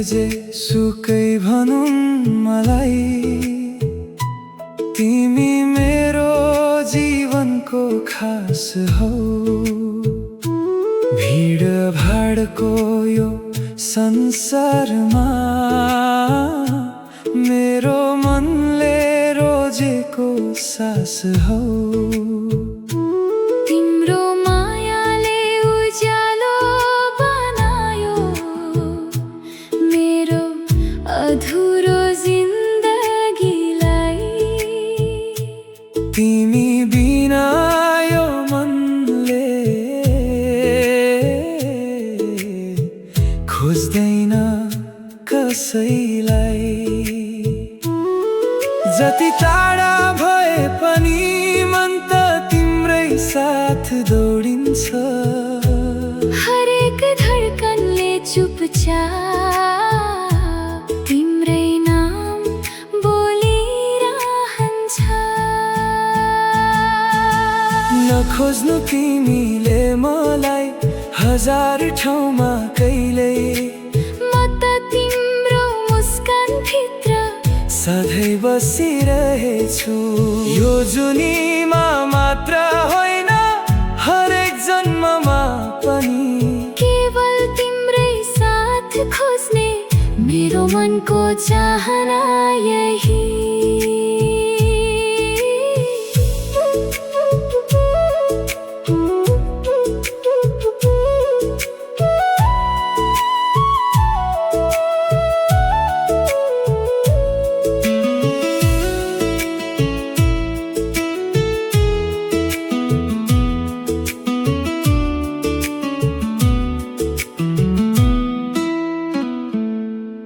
जे सुकै भनुन् मलाई, तिमी मेरो जीवनको खास हौ। भिड भाडको यो संसारमा मेरो मनले रोजेको सास हौ। तिम्रो मायाले उज्यालो बनायो मेरो अधुरो जिन्दगीलाई। तिमी बिना यो मनले खोज्दैन कसैलाई। जति टाढा भए पनि मन त तिम्रै साथ दौडिन्छ। हरेक धडकनले चुपचाप तिम्रै नाम बोलिरहन्छ। नखोज्नु तिमीले मलाई हजार ठाउँमा कहिल्यै, म त तिम्रो मुस्कान भित्र सधैँ बसिरहेछु। यो जुनीमा मात्र होइन हरेक जन्ममा पनि केवल तिम्रै साथ खोज्ने मेरो मनको चाहना यही।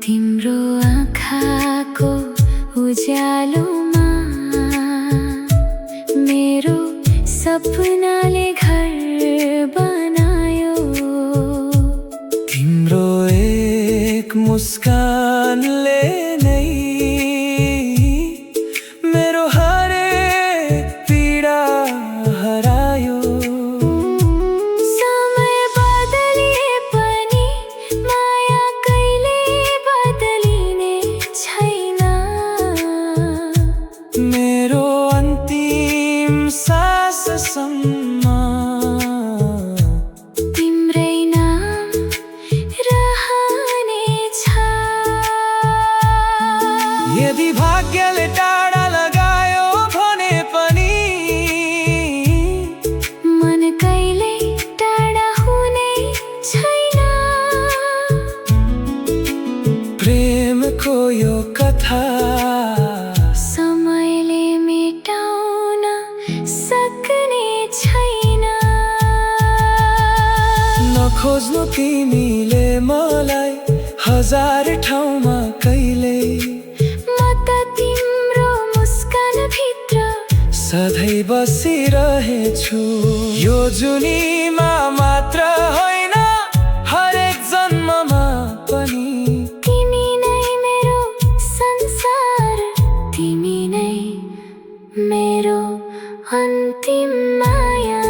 तिम्रो आँखाको उज्यालोमा मेरो सपनाले घर बनायो। तिम्रो एक मुस्कानले नै मेरो हरेक पीडा हरायो। समय बदलिए पनि माया कहिले बदलिने छैन। मेरो अन्तिम साससम्म तिम्रै नाम रहनेछ। यदि भाग्यले टाढा लगायो भने पनि मन कहिल्यै टाढा हुने छैन। प्रेमको यो कथा समयले मेटाउन सक्ने छैन। नखोज्नु तिमीले मलाई हजार ठाउँमा कहिल्यै, म त तिम्रो मुस्कान भित्र सधैँ बसिरहेछु। यो जुनीमा मात्र होइन हरेक जन्ममा पनि तिमी नै मेरो संसार, तिमी नै मेरो अन्तिम माया।